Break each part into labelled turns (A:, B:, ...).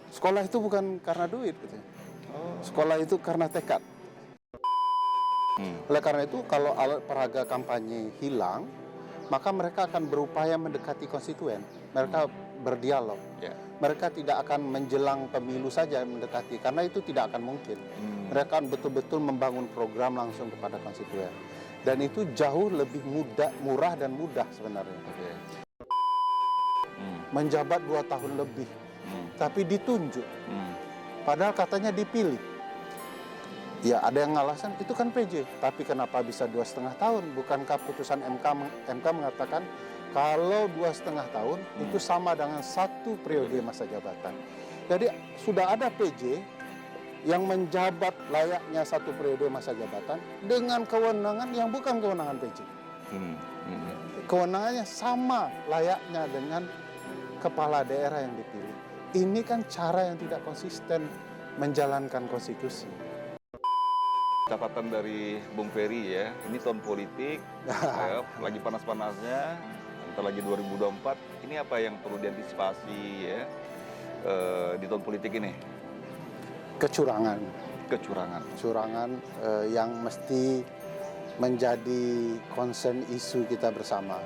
A: Sekolah itu bukan karena duit, gitu. Sekolah itu karena tekad. Oleh karena itu, kalau alat peraga kampanye hilang, maka mereka akan berupaya mendekati konstituen. Mereka berdialog.
B: Ya.
A: Mereka tidak akan menjelang pemilu saja mendekati, karena itu tidak akan mungkin. Mereka akan betul-betul membangun program langsung kepada konstituen. Dan itu jauh lebih murah dan mudah sebenarnya.
B: Oke.
A: Menjabat 2 tahun lebih, tapi ditunjuk. Padahal katanya dipilih. Ya, ada yang ngalasan itu kan PJ, tapi kenapa bisa 2,5 tahun? Bukankah putusan MK mengatakan kalau 2,5 tahun itu sama dengan 1 periode masa jabatan. Jadi sudah ada PJ yang menjabat layaknya 1 periode masa jabatan dengan kewenangan yang bukan kewenangan PJ. Kewenangannya sama layaknya dengan kepala daerah yang dipilih. Ini kan cara yang tidak konsisten menjalankan konstitusi.
B: Catatan dari Bung Ferry ya, ini tahun politik, ya, lagi panas-panasnya, entar lagi 2024, ini apa yang perlu diantisipasi ya di tahun politik ini?
A: Kecurangan.
B: Kecurangan.
A: Yang mesti menjadi concern isu kita bersama.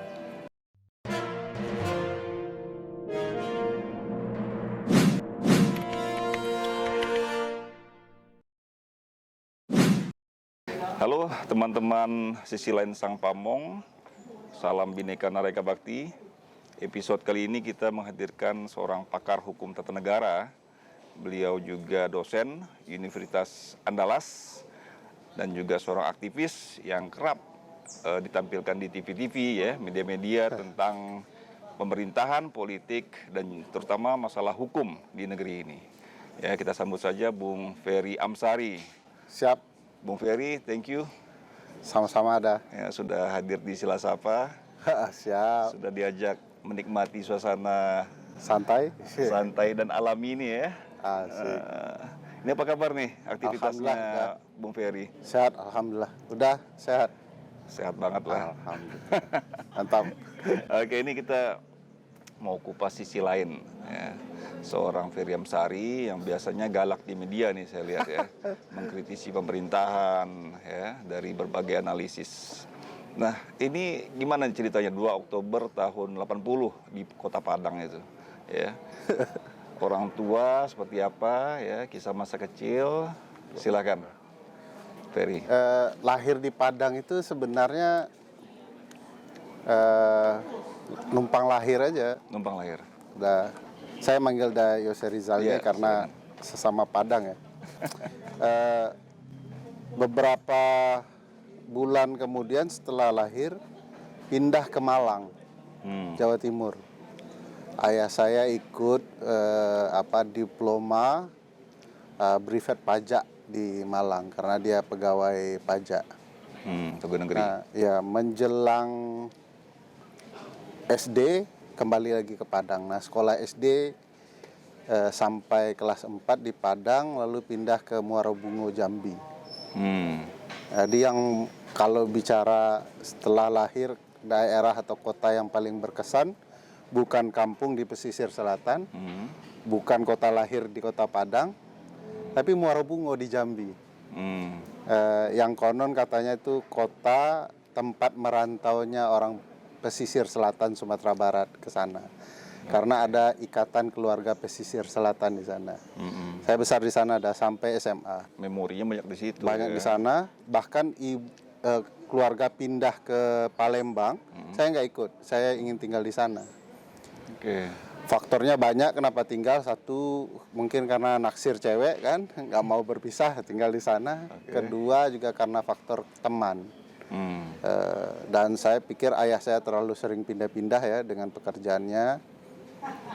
B: Halo teman-teman sisi lain Sang Pamong, salam Bhinneka Nareka Bakti. Episode kali ini kita menghadirkan seorang pakar hukum tata negara. Beliau juga dosen Universitas Andalas dan juga seorang aktivis yang kerap ditampilkan di TV-TV ya, media-media tentang pemerintahan, politik, dan terutama masalah hukum di negeri ini. Ya, kita sambut saja Bung Ferry Amsari.
A: Siap.
B: Bung Ferry, thank you.
A: Sama-sama ada.
B: Ya, sudah hadir di Sila Sapa.
A: Siap.
B: Sudah diajak menikmati suasana
A: Santai
B: dan alami ini ya.
A: Asik.
B: Ini apa kabar nih aktivitasnya Bung Ferry?
A: Sehat, alhamdulillah. Udah sehat.
B: Sehat banget lah.
A: Alhamdulillah. Mantap.
B: Oke, ini kita mau kupas sisi lain ya. Seorang Ferry Amsari yang biasanya galak di media nih saya lihat ya, mengkritisi pemerintahan ya dari berbagai analisis. Nah, ini gimana ceritanya 2 Oktober tahun 80 di Kota Padang itu ya. Orang tua seperti apa ya, kisah masa kecil, silakan Ferry.
A: Lahir di Padang itu sebenarnya numpang lahir aja.
B: Numpang lahir.
A: Saya manggil Yose Rizalnya karena sesama Padang ya. Beberapa bulan kemudian setelah lahir pindah ke Malang, Jawa Timur. Ayah saya ikut diploma brevet pajak di Malang karena dia pegawai pajak.
B: Pegawai negeri.
A: Nah, ya menjelang SD kembali lagi ke Padang. Nah, sekolah SD sampai kelas 4 di Padang, lalu pindah ke Muarabungo, Jambi. Jadi yang kalau bicara setelah lahir, daerah atau kota yang paling berkesan, bukan kampung di pesisir selatan, bukan kota lahir di Kota Padang, tapi Muarabungo di Jambi. Yang konon katanya itu kota tempat merantaunya orang pesisir selatan Sumatera Barat ke sana. Karena ada ikatan keluarga pesisir selatan di sana. Saya besar di sana sampai SMA.
B: Memorinya banyak di situ.
A: Banyak di sana, bahkan keluarga pindah ke Palembang, saya nggak ikut. Saya ingin tinggal di sana. Faktornya banyak kenapa tinggal. Satu, mungkin karena naksir cewek kan, nggak mau berpisah, tinggal di sana. Kedua juga karena faktor teman. Dan saya pikir ayah saya terlalu sering pindah-pindah ya dengan pekerjaannya.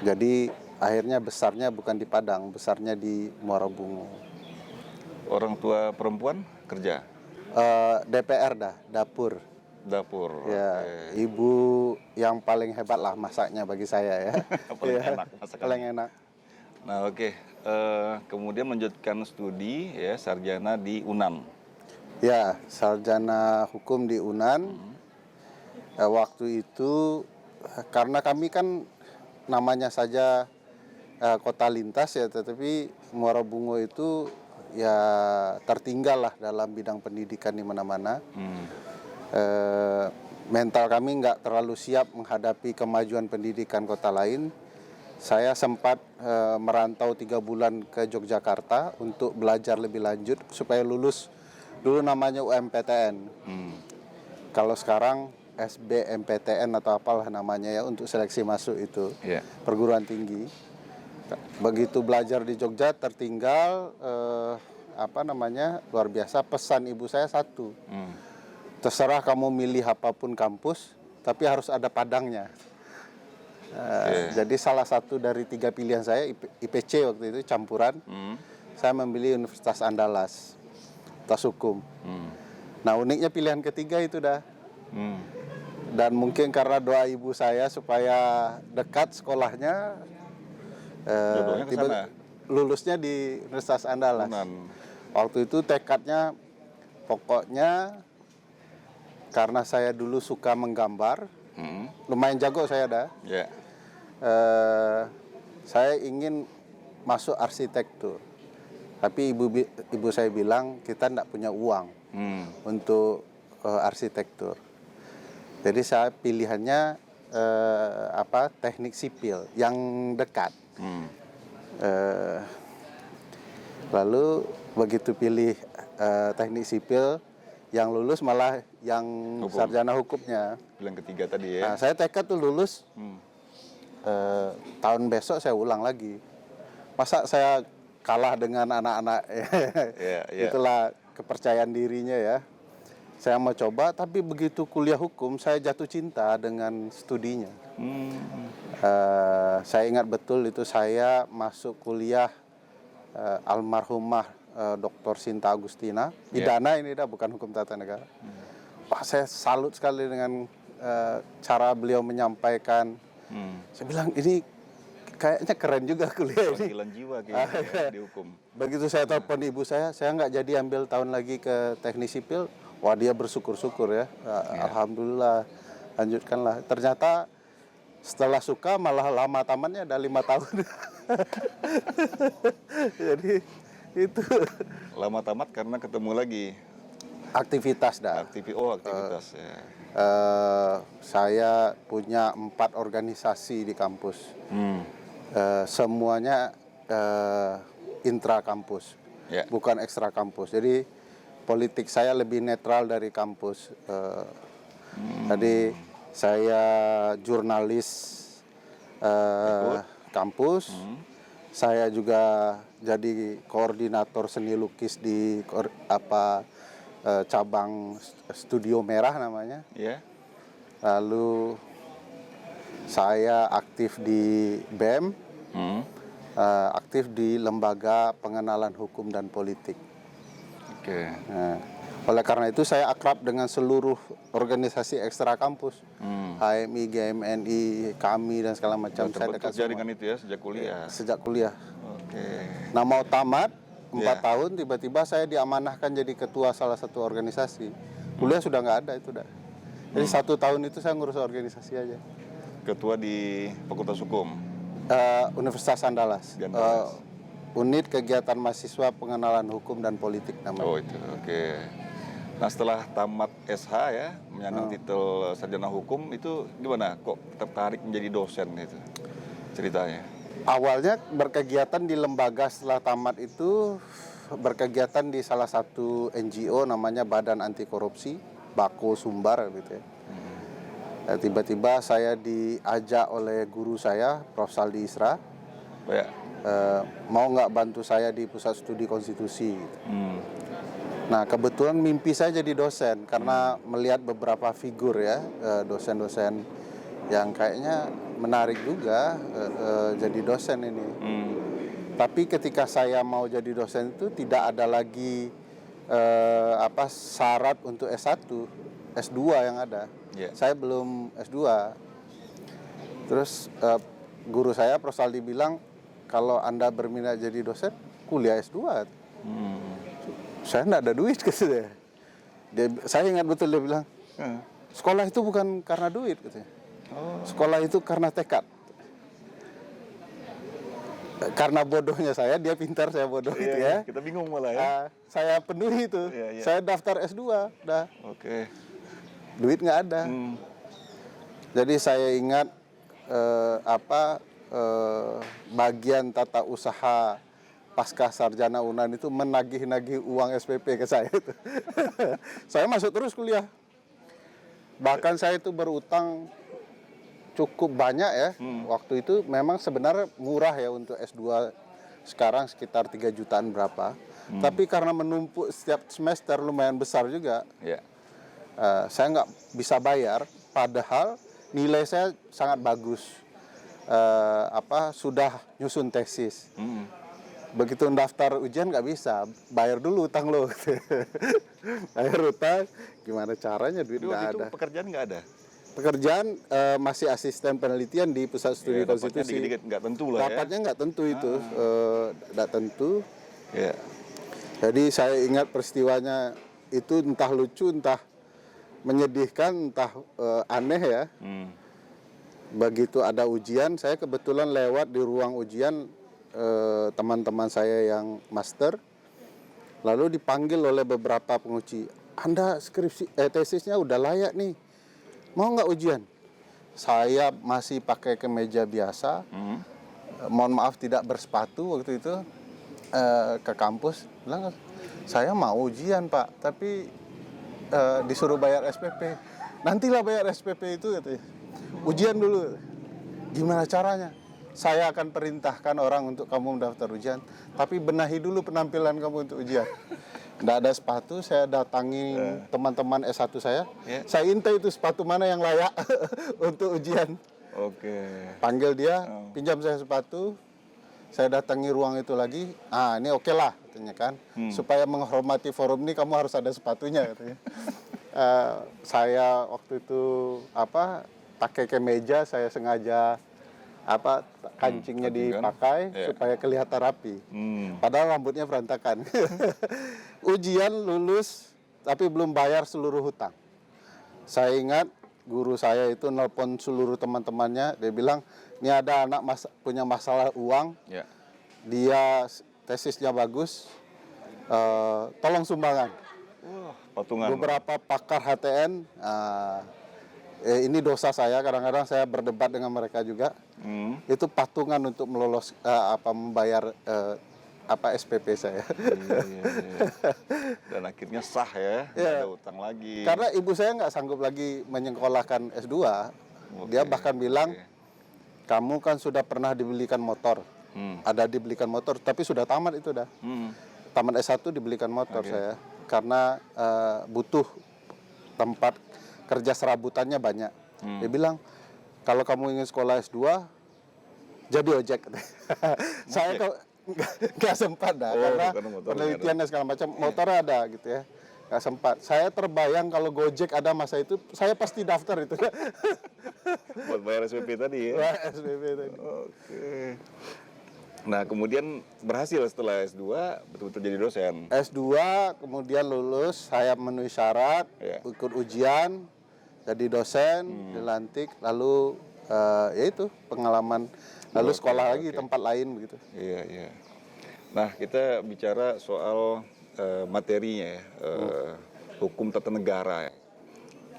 A: Jadi akhirnya besarnya bukan di Padang, besarnya di Muarabungo.
B: Orang tua perempuan kerja?
A: DPR dapur. Ya, ibu yang paling hebat lah masaknya bagi saya ya. Paling enak.
B: Nah, kemudian melanjutkan studi ya, sarjana di UNAN.
A: Ya, sarjana hukum di UNAN. Waktu itu karena kami kan namanya saja kota lintas ya, tetapi Muara Bungo itu ya tertinggal lah dalam bidang pendidikan di mana-mana. Mental kami nggak terlalu siap menghadapi kemajuan pendidikan kota lain. Saya sempat merantau 3 bulan ke Yogyakarta untuk belajar lebih lanjut supaya lulus. Dulu namanya UMPTN. Kalau sekarang SBMPTN atau apalah namanya ya, untuk seleksi masuk itu perguruan tinggi. Begitu belajar di Jogja tertinggal luar biasa. Pesan ibu saya satu. Terserah kamu milih apapun kampus, tapi harus ada padangnya. Jadi salah satu dari 3 pilihan saya, IPC waktu itu campuran, saya memilih Universitas Andalas, Fakultas Hukum. Nah uniknya pilihan ketiga itu dah. Dan mungkin karena doa ibu saya supaya dekat sekolahnya, lulusnya di Universitas Andalas. Waktu itu tekadnya, pokoknya karena saya dulu suka menggambar, lumayan jago saya dah. Saya ingin masuk arsitektur, tapi ibu saya bilang kita tidak punya uang untuk arsitektur. Jadi saya pilihannya teknik sipil yang dekat. Lalu begitu pilih teknik sipil, yang lulus malah yang sarjana hukumnya.
B: Yang ketiga tadi ya.
A: Nah, saya tekad tuh lulus. Tahun besok saya ulang lagi. Masa saya kalah dengan anak-anak? Itulah kepercayaan dirinya ya. Saya mau coba, tapi begitu kuliah hukum saya jatuh cinta dengan studinya. Saya ingat betul itu saya masuk kuliah almarhumah Dr. Sinta Agustina, pidana ini dah, bukan hukum tata negara. Wah, saya salut sekali dengan cara beliau menyampaikan. Saya bilang ini kayaknya keren juga kuliah ini.
B: Panggilan jiwa kayaknya di hukum.
A: Begitu saya telepon ibu saya nggak jadi ambil tahun lagi ke teknik sipil. Wah, dia bersyukur-syukur ya. Alhamdulillah, lanjutkanlah. Ternyata setelah suka malah lama tamatnya, ada 5 tahun. Jadi itu
B: lama tamat karena ketemu lagi
A: aktivitas dah.
B: Aktivitas ya.
A: Saya punya 4 organisasi di kampus. Semuanya intra kampus, bukan ekstra kampus. Jadi politik saya lebih netral dari kampus. Tadi saya jurnalis kampus. Saya juga jadi koordinator seni lukis di cabang Studio Merah namanya. Lalu saya aktif di BEM, aktif di Lembaga Pengenalan Hukum dan Politik. Nah, oleh karena itu saya akrab dengan seluruh organisasi ekstra kampus, HMI, GMNI, KAMI dan segala macam. Saya dekat semua
B: dengan itu ya sejak kuliah.
A: Sejak kuliah. Nah, mau tamat 4 tahun, tiba-tiba saya diamanahkan jadi ketua salah satu organisasi. Kuliah sudah nggak ada itu dah. Jadi 1 tahun itu saya ngurus organisasi aja.
B: Ketua di Fakultas Hukum?
A: Universitas Andalas. Unit Kegiatan Mahasiswa Pengenalan Hukum dan Politik namanya.
B: Oh itu, Nah setelah tamat SH ya, menyandang titel sarjana hukum, itu gimana? Kok tertarik menjadi dosen itu ceritanya?
A: Awalnya berkegiatan di lembaga, setelah tamat itu berkegiatan di salah satu NGO namanya Badan Anti Korupsi, Bako Sumbar gitu ya. Tiba-tiba saya diajak oleh guru saya, Prof. Saldi Isra, mau nggak bantu saya di Pusat Studi Konstitusi. Nah kebetulan mimpi saya jadi dosen, karena melihat beberapa figur ya, dosen-dosen yang kayaknya menarik juga jadi dosen ini. Tapi ketika saya mau jadi dosen itu tidak ada lagi syarat untuk S1, S2 yang ada. Saya belum S2. Terus guru saya, Prof. Saldi bilang, kalau Anda berminat jadi dosen, kuliah S2. Saya enggak ada duit, katanya. Saya ingat betul dia bilang, sekolah itu bukan karena duit, katanya. Sekolah itu karena tekad. karena bodohnya saya, dia pintar, saya bodoh gitu ya.
B: Kita bingung malah ya.
A: Saya penuhi itu.
B: Iya.
A: Saya daftar S2, dah.
B: Oke.
A: Duit nggak ada. Jadi saya ingat bagian tata usaha pasca sarjana UNAN itu menagih-nagih uang SPP ke saya itu. Saya masuk terus kuliah. Bahkan saya itu berutang cukup banyak ya. Waktu itu memang sebenarnya murah ya untuk S2 sekarang sekitar 3 jutaan berapa. Tapi karena menumpuk setiap semester lumayan besar juga.
B: Ya.
A: Saya nggak bisa bayar, padahal nilai saya sangat bagus. Sudah nyusun tesis. Begitu daftar ujian nggak bisa, bayar dulu utang lo. Bayar utang, gimana caranya, duit nggak
B: Waktu itu
A: ada.
B: pekerjaan nggak ada?
A: Pekerjaan masih asisten penelitian di Pusat Studi
B: Dapatnya
A: Konstitusi.
B: dikit-dikit nggak tentu lah ya.
A: Dapatnya nggak tentu itu, nggak tentu.
B: Ya.
A: Jadi saya ingat peristiwanya itu entah lucu, entah menyedihkan, entah aneh ya. Begitu ada ujian, saya kebetulan lewat di ruang ujian teman-teman saya yang master, lalu dipanggil oleh beberapa penguji. Anda tesisnya udah layak nih, mau nggak ujian? Saya masih pakai kemeja biasa, mohon maaf tidak bersepatu waktu itu, ke kampus. Bilang, saya mau ujian Pak, tapi disuruh bayar SPP. Nantilah bayar SPP itu, katanya. Ujian dulu. Gimana caranya? Saya akan perintahkan orang untuk kamu mendaftar ujian, tapi benahi dulu penampilan kamu untuk ujian. Nggak ada sepatu, saya datangi teman-teman S1 saya. Saya intai itu sepatu mana yang layak untuk ujian.
B: Oke.
A: Panggil dia, pinjam saya sepatu. Saya datangi ruang itu lagi. Ini oke lah, katanya kan. Supaya menghormati forum ini kamu harus ada sepatunya, katanya. Saya waktu itu pakai kemeja, saya sengaja kancingnya dipakai supaya kelihatan rapi. Padahal rambutnya berantakan. Ujian lulus, tapi belum bayar seluruh hutang. Saya ingat guru saya itu nelpon seluruh teman-temannya, dia bilang, ini ada anak punya masalah uang, dia tesisnya bagus, tolong sumbangan.
B: Patungan.
A: Beberapa pakar HTN, ini dosa saya, kadang-kadang saya berdebat dengan mereka juga. Itu patungan untuk membayar SPP saya.
B: Iya. Dan akhirnya sah ya, nggak ada utang lagi.
A: Karena ibu saya nggak sanggup lagi menyekolahkan S2. Dia bahkan bilang, kamu kan sudah pernah dibelikan motor. Ada dibelikan motor, tapi sudah tamat itu dah. Tamat S1 dibelikan motor saya. Karena butuh tempat kerja serabutannya banyak. Dia bilang, kalau kamu ingin sekolah S2, jadi ojek. Saya nggak sempat dah, karena penelitiannya segala macam, motornya ada gitu ya. Nggak sempat. Saya terbayang kalau Gojek ada masa itu, saya pasti daftar itu.
B: Buat bayar SPP tadi ya?
A: Bayar SPP tadi.
B: Oke. Nah, kemudian berhasil setelah S2, betul-betul jadi dosen.
A: S2, kemudian lulus, saya memenuhi syarat, ikut ujian, jadi dosen, dilantik, lalu yaitu pengalaman, lalu sekolah lagi tempat lain begitu.
B: Iya. Nah, kita bicara soal materinya ya, hukum tata negara ya.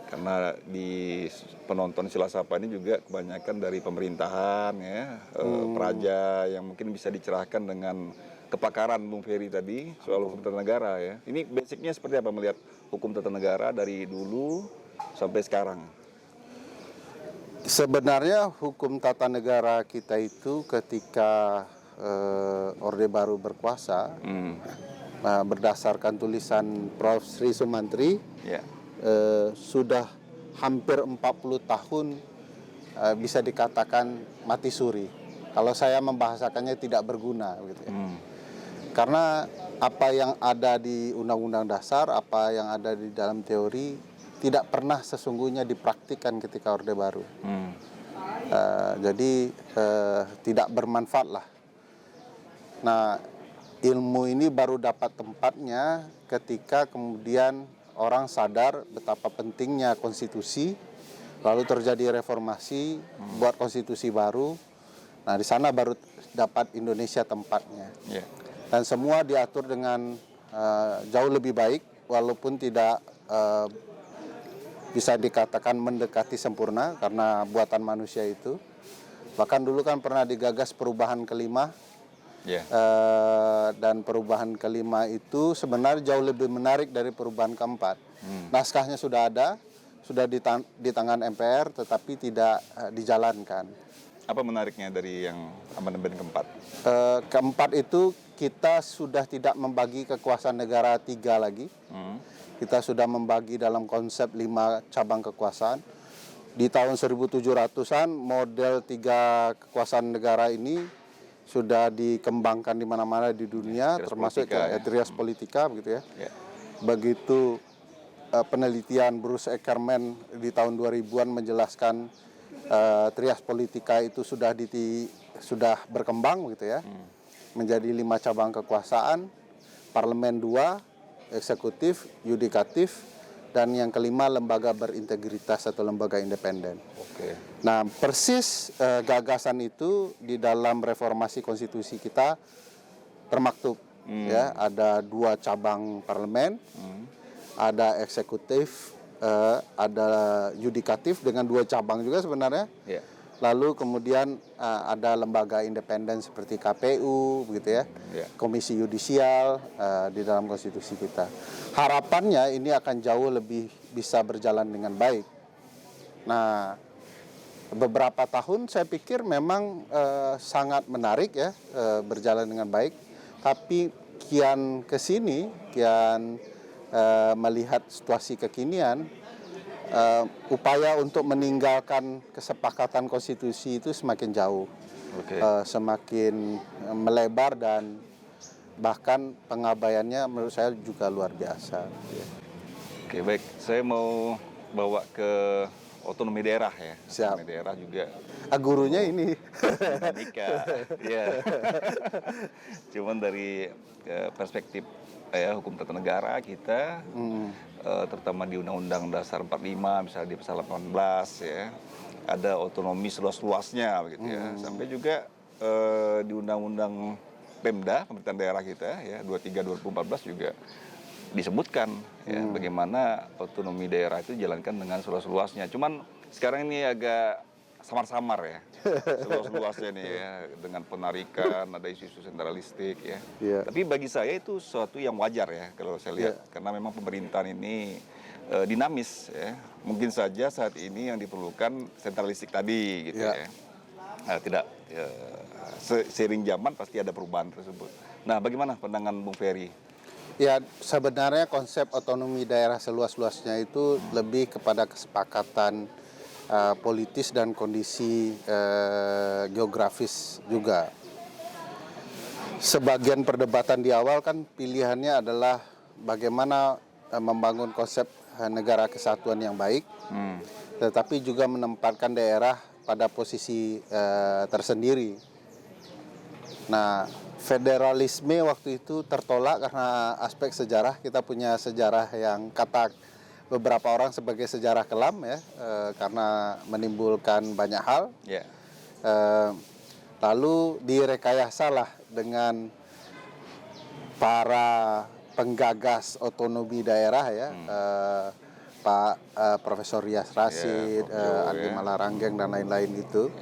B: Karena di penonton Silasapa ini juga kebanyakan dari pemerintahan ya, praja yang mungkin bisa dicerahkan dengan kepakaran Bung Ferry tadi soal hukum tata negara ya. Ini basicnya seperti apa melihat hukum tata negara dari dulu sampai sekarang?
A: Sebenarnya hukum tata negara kita itu ketika Orde Baru berkuasa, berdasarkan tulisan Prof. Sri Sumantri, sudah hampir 40 tahun bisa dikatakan mati suri. Kalau saya membahasakannya tidak berguna gitu ya. Karena apa yang ada di Undang-Undang Dasar, apa yang ada di dalam teori tidak pernah sesungguhnya dipraktikkan ketika Orde Baru. Jadi tidak bermanfaat lah. Nah, ilmu ini baru dapat tempatnya ketika kemudian orang sadar betapa pentingnya konstitusi, lalu terjadi reformasi, buat konstitusi baru. Nah, di sana baru dapat Indonesia tempatnya.
B: Ya.
A: Dan semua diatur dengan jauh lebih baik, walaupun tidak bisa dikatakan mendekati sempurna karena buatan manusia itu. Bahkan dulu kan pernah digagas perubahan kelima,
B: Ya.
A: dan perubahan kelima itu sebenarnya jauh lebih menarik dari perubahan keempat. Naskahnya sudah ada, sudah di tangan MPR, tetapi tidak dijalankan.
B: Apa menariknya dari yang amandemen keempat?
A: Keempat itu kita sudah tidak membagi kekuasaan negara 3 lagi. Kita sudah membagi dalam konsep 5 cabang kekuasaan. Di tahun 1700-an model 3 kekuasaan negara ini sudah dikembangkan di mana-mana di dunia, termasuk Trias Politika begitu ya. Begitu penelitian Bruce Ackerman di tahun 2000-an menjelaskan Trias Politika itu sudah berkembang gitu ya. Menjadi 5 cabang kekuasaan, parlemen 2, eksekutif, yudikatif, dan yang kelima lembaga berintegritas atau lembaga independen.
B: Oke.
A: Nah, persis gagasan itu di dalam reformasi konstitusi kita termaktub. Ya, ada 2 cabang parlemen, ada eksekutif, ada yudikatif dengan 2 cabang juga sebenarnya.
B: Ya.
A: Lalu kemudian ada lembaga independen seperti KPU, begitu ya, Komisi Yudisial di dalam konstitusi kita. Harapannya ini akan jauh lebih bisa berjalan dengan baik. Nah, beberapa tahun saya pikir memang sangat menarik ya, berjalan dengan baik. Tapi kian kesini, kian melihat situasi kekinian, upaya untuk meninggalkan kesepakatan konstitusi itu semakin jauh, semakin melebar, dan bahkan pengabaiannya menurut saya juga luar biasa.
B: Oke, baik. Saya mau bawa ke otonomi daerah ya.
A: Siap.
B: Otonomi daerah juga.
A: Gurunya ini.
B: Nikah. Ya. Cuman dari perspektif hukum tata negara kita, terutama di Undang-Undang Dasar 45, misalnya di pasal 18 ya, ada otonomi seluas-luasnya begitu ya. Sampai juga di Undang-Undang Pemda, pemerintahan daerah kita ya, 23 2014 juga disebutkan ya bagaimana otonomi daerah itu dijalankan dengan seluas-luasnya. Cuman sekarang ini agak samar-samar ya, seluas-luasnya nih ya, dengan penarikan, ada isu-isu sentralistik ya. Tapi bagi saya itu sesuatu yang wajar ya kalau saya lihat, karena memang pemerintahan ini dinamis ya. Mungkin saja saat ini yang diperlukan sentralistik tadi gitu ya. Nah, tidak seiring zaman pasti ada perubahan tersebut. Nah, bagaimana pandangan Bung Ferry?
A: Ya, sebenarnya konsep otonomi daerah seluas-luasnya itu lebih kepada kesepakatan politis dan kondisi geografis juga. Sebagian perdebatan di awal kan pilihannya adalah bagaimana membangun konsep negara kesatuan yang baik, tetapi juga menempatkan daerah pada posisi tersendiri. Nah, federalisme waktu itu tertolak karena aspek sejarah. Kita punya sejarah yang kata beberapa orang sebagai sejarah kelam ya, karena menimbulkan banyak hal. Lalu direkayasalah dengan para penggagas otonomi daerah ya, Pak Profesor Rias Rashid, Andi Malaranggeng dan lain-lain itu.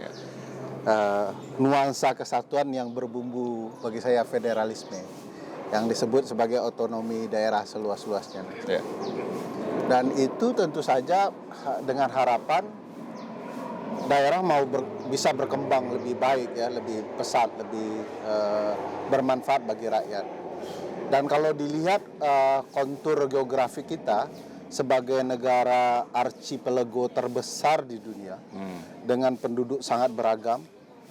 A: Nuansa kesatuan yang berbumbu bagi saya federalisme, yang disebut sebagai otonomi daerah seluas-luasnya. Dan itu tentu saja dengan harapan daerah bisa berkembang lebih baik ya, lebih pesat, lebih bermanfaat bagi rakyat. Dan kalau dilihat kontur geografi kita sebagai negara archipelago terbesar di dunia dengan penduduk sangat beragam,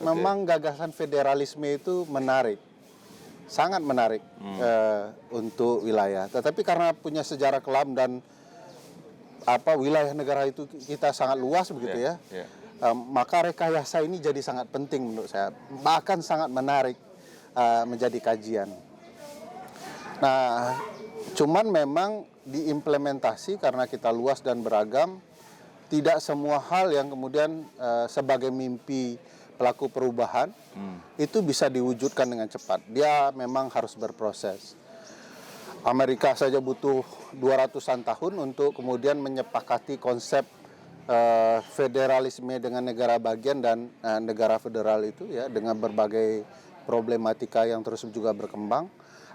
A: memang gagasan federalisme itu menarik, sangat menarik untuk wilayah. Tetapi karena punya sejarah kelam dan wilayah negara itu kita sangat luas begitu ya, maka rekayasa ini jadi sangat penting menurut saya, bahkan sangat menarik menjadi kajian. Nah, cuman memang diimplementasi karena kita luas dan beragam, tidak semua hal yang kemudian sebagai mimpi pelaku perubahan itu bisa diwujudkan dengan cepat. Dia memang harus berproses. Amerika saja butuh 200-an tahun untuk kemudian menyepakati konsep federalisme dengan negara bagian dan negara federal itu ya, dengan berbagai problematika yang terus juga berkembang.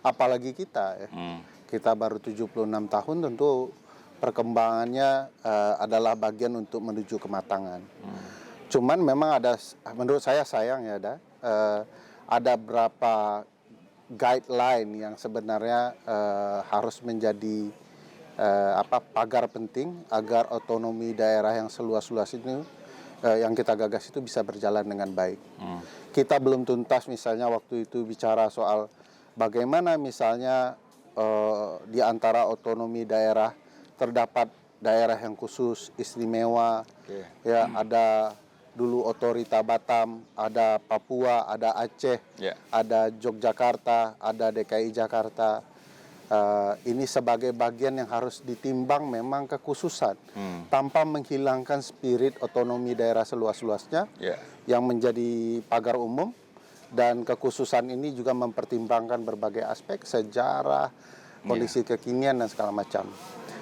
A: Apalagi kita ya. Kita baru 76 tahun, tentu perkembangannya adalah bagian untuk menuju kematangan. Cuman memang ada, menurut saya sayang ya, ada berapa guideline yang sebenarnya harus menjadi pagar penting agar otonomi daerah yang seluas-luas ini yang kita gagas itu bisa berjalan dengan baik. Kita belum tuntas misalnya waktu itu bicara soal bagaimana misalnya di antara otonomi daerah terdapat daerah yang khusus istimewa, ya ada dulu otorita Batam, ada Papua, ada Aceh, ada Yogyakarta, ada DKI Jakarta. Ini sebagai bagian yang harus ditimbang memang kekhususan tanpa menghilangkan spirit otonomi daerah seluas-luasnya yang menjadi pagar umum, dan kekhususan ini juga mempertimbangkan berbagai aspek sejarah, kondisi kekinian dan segala macam.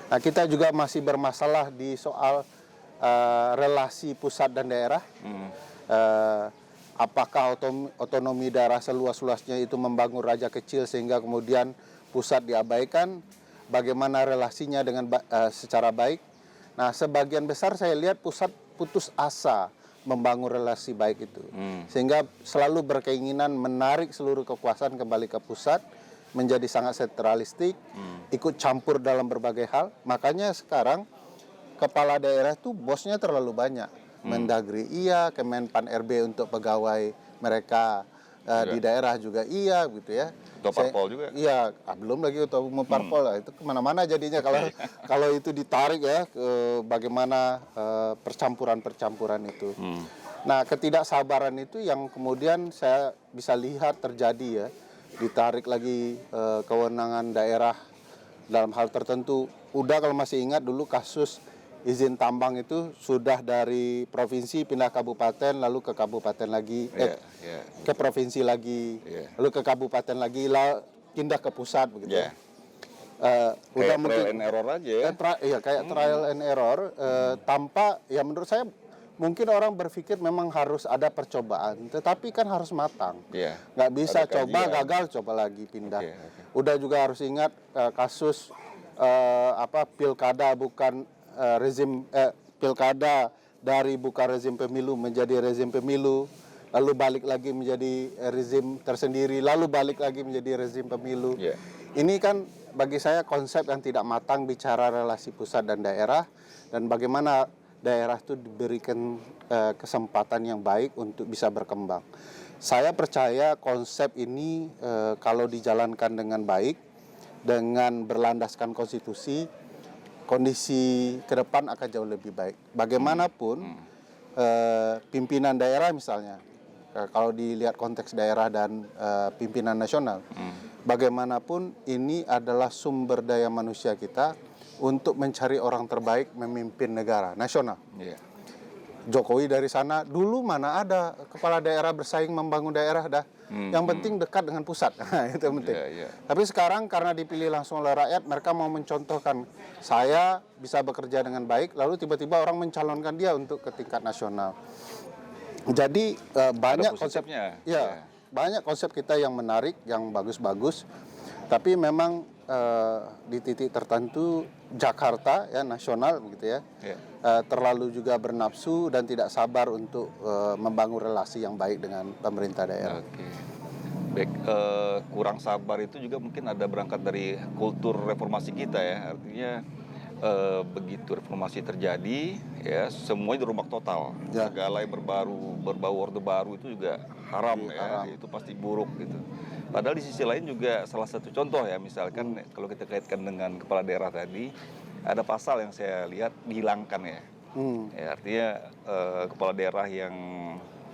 A: Nah, kita juga masih bermasalah di soal relasi pusat dan daerah. Apakah otonomi daerah seluas-luasnya itu membangun raja kecil sehingga kemudian pusat diabaikan? Bagaimana relasinya dengan secara baik? Nah, sebagian besar saya lihat pusat putus asa membangun relasi baik itu, sehingga selalu berkeinginan menarik seluruh kekuasaan kembali ke pusat, menjadi sangat sentralistik, ikut campur dalam berbagai hal. Makanya sekarang kepala daerah itu bosnya terlalu banyak. Mendagri iya, Kemenpan RB untuk pegawai mereka di daerah juga iya, gitu ya.
B: Ketua Parpol juga.
A: Iya, belum lagi ketua umum Parpol lah. Itu kemana-mana jadinya kalau itu ditarik ya ke bagaimana percampuran-percampuran itu. Nah, ketidaksabaran itu yang kemudian saya bisa lihat terjadi ya. Ditarik lagi kewenangan daerah dalam hal tertentu. Udah, kalau masih ingat dulu kasus izin tambang itu sudah dari provinsi pindah kabupaten, lalu ke kabupaten lagi, ke provinsi lagi, lalu ke kabupaten lagi, pindah ke pusat begitu.
B: Udah mungkin trial and error aja ya.
A: Kayak trial and error tanpa, ya menurut saya mungkin orang berpikir memang harus ada percobaan, tetapi kan harus matang. Nggak bisa coba gagal coba lagi pindah. Udah juga harus ingat kasus pilkada bukan rezim pilkada dari bukan rezim pemilu menjadi rezim pemilu, lalu balik lagi menjadi rezim tersendiri, lalu balik lagi menjadi rezim pemilu. Ini kan bagi saya konsep yang tidak matang bicara relasi pusat dan daerah, dan bagaimana daerah itu diberikan kesempatan yang baik untuk bisa berkembang. Saya percaya konsep ini kalau dijalankan dengan baik, dengan berlandaskan konstitusi, kondisi ke depan akan jauh lebih baik. Bagaimanapun pimpinan daerah misalnya, kalau dilihat konteks daerah dan pimpinan nasional, bagaimanapun ini adalah sumber daya manusia kita untuk mencari orang terbaik memimpin negara nasional. Jokowi dari sana, dulu mana ada kepala daerah bersaing membangun daerah dah. Yang penting dekat dengan pusat, itu yang penting. Tapi sekarang karena dipilih langsung oleh rakyat, mereka mau mencontohkan saya bisa bekerja dengan baik, lalu tiba-tiba orang mencalonkan dia untuk ke tingkat nasional. Jadi banyak konsepnya, banyak konsep kita yang menarik, yang bagus-bagus. Tapi memang di titik tertentu Jakarta ya nasional begitu ya, terlalu juga bernafsu dan tidak sabar untuk membangun relasi yang baik dengan pemerintah daerah.
B: Baik, kurang sabar itu juga mungkin ada berangkat dari kultur reformasi kita ya. Artinya begitu reformasi terjadi ya semuanya dirombak total. Segala yang berbau orde baru itu juga haram ya. Itu pasti buruk gitu. Padahal di sisi lain juga salah satu contoh ya, misalkan kalau kita kaitkan dengan kepala daerah tadi, ada pasal yang saya lihat dihilangkan ya. Artinya kepala daerah yang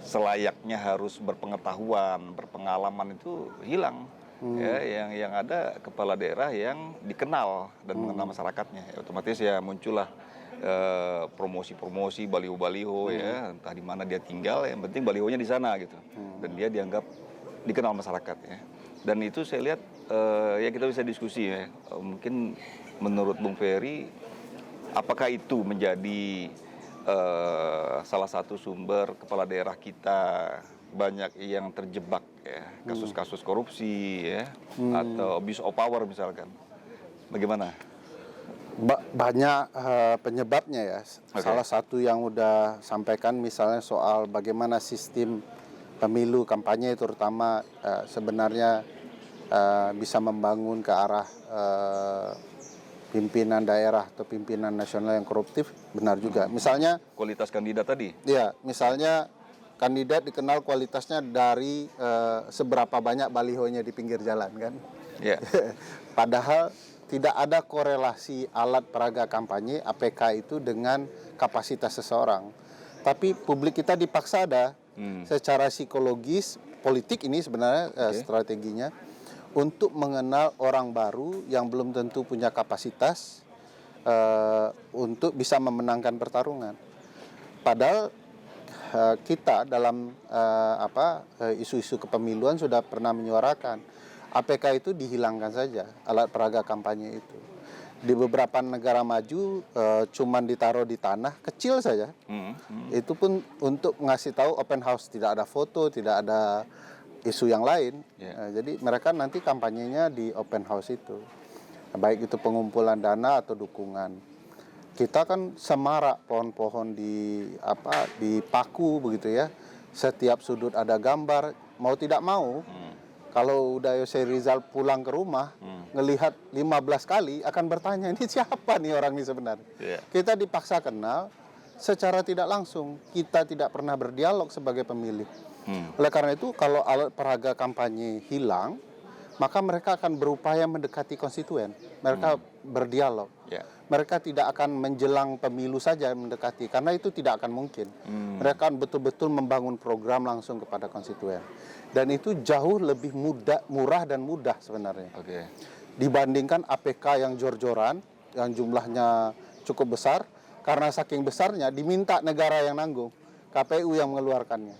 B: selayaknya harus berpengetahuan, berpengalaman itu hilang. Yang ada kepala daerah yang dikenal dan mengenal masyarakatnya. Otomatis ya muncullah promosi-promosi, baliho-baliho ya, entah di mana dia tinggal, yang penting balihonya di sana gitu. Dan dia dianggap dikenal masyarakat ya. Dan itu saya lihat ya kita bisa diskusi ya. Mungkin menurut Bung Ferry, apakah itu menjadi salah satu sumber kepala daerah kita banyak yang terjebak ya, kasus-kasus korupsi ya, atau abuse of power misalkan. Bagaimana?
A: Banyak penyebabnya ya. Salah satu yang udah sampaikan misalnya soal bagaimana sistem pemilu kampanye terutama sebenarnya bisa membangun ke arah pimpinan daerah atau pimpinan nasional yang koruptif, benar juga. Misalnya
B: Kualitas kandidat tadi?
A: ya, misalnya kandidat dikenal kualitasnya dari seberapa banyak balihonya di pinggir jalan kan.
B: Ya.
A: Padahal tidak ada korelasi alat peraga kampanye APK itu dengan kapasitas seseorang. Tapi publik kita dipaksa ada secara psikologis, politik ini sebenarnya strateginya untuk mengenal orang baru yang belum tentu punya kapasitas untuk bisa memenangkan pertarungan. Padahal kita dalam isu-isu kepemiluan sudah pernah menyuarakan APK itu dihilangkan saja, alat peraga kampanye itu. Di beberapa negara maju cuman ditaruh di tanah kecil saja. Itu pun untuk ngasih tahu open house, tidak ada foto, tidak ada isu yang lain. Jadi mereka nanti kampanyenya di open house itu, baik itu pengumpulan dana atau dukungan. Kita kan semarak pohon-pohon di paku begitu ya. Setiap sudut ada gambar, mau tidak mau. Kalau udah Yose Rizal pulang ke rumah, ngelihat 15 kali akan bertanya, ini siapa nih orang ini sebenarnya? Kita dipaksa kenal secara tidak langsung. Kita tidak pernah berdialog sebagai pemilih. Oleh karena itu, kalau alat peraga kampanye hilang, maka mereka akan berupaya mendekati konstituen. Mereka berdialog. Mereka tidak akan menjelang pemilu saja mendekati, karena itu tidak akan mungkin. Mereka akan betul-betul membangun program langsung kepada konstituen. Dan itu jauh lebih murah dan mudah sebenarnya. Dibandingkan APK yang jor-joran, yang jumlahnya cukup besar, karena saking besarnya diminta negara yang nanggung, KPU yang mengeluarkannya.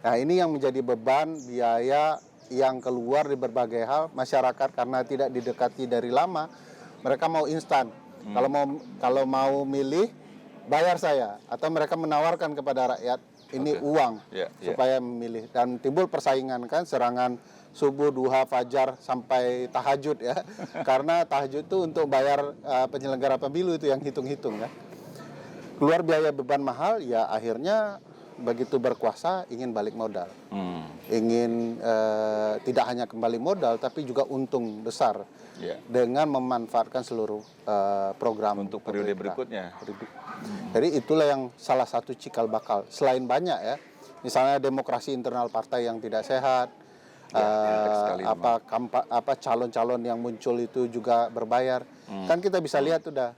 A: Nah ini yang menjadi beban biaya yang keluar di berbagai hal. Masyarakat karena tidak didekati dari lama, mereka mau instan. Kalau mau milih, bayar saya. Atau mereka menawarkan kepada rakyat, ini uang supaya memilih. Dan timbul persaingan kan, serangan subuh, duha, fajar, sampai tahajud ya. Karena tahajud itu untuk bayar penyelenggara pemilu itu yang hitung-hitung ya. Keluar biaya beban mahal, ya akhirnya begitu berkuasa ingin balik modal. Ingin tidak hanya kembali modal, tapi juga untung besar. Dengan memanfaatkan seluruh program
B: untuk periode berikutnya.
A: Jadi itulah yang salah satu cikal bakal. Selain banyak ya, misalnya demokrasi internal partai yang tidak sehat, calon-calon yang muncul itu juga berbayar. Kan kita bisa lihat sudah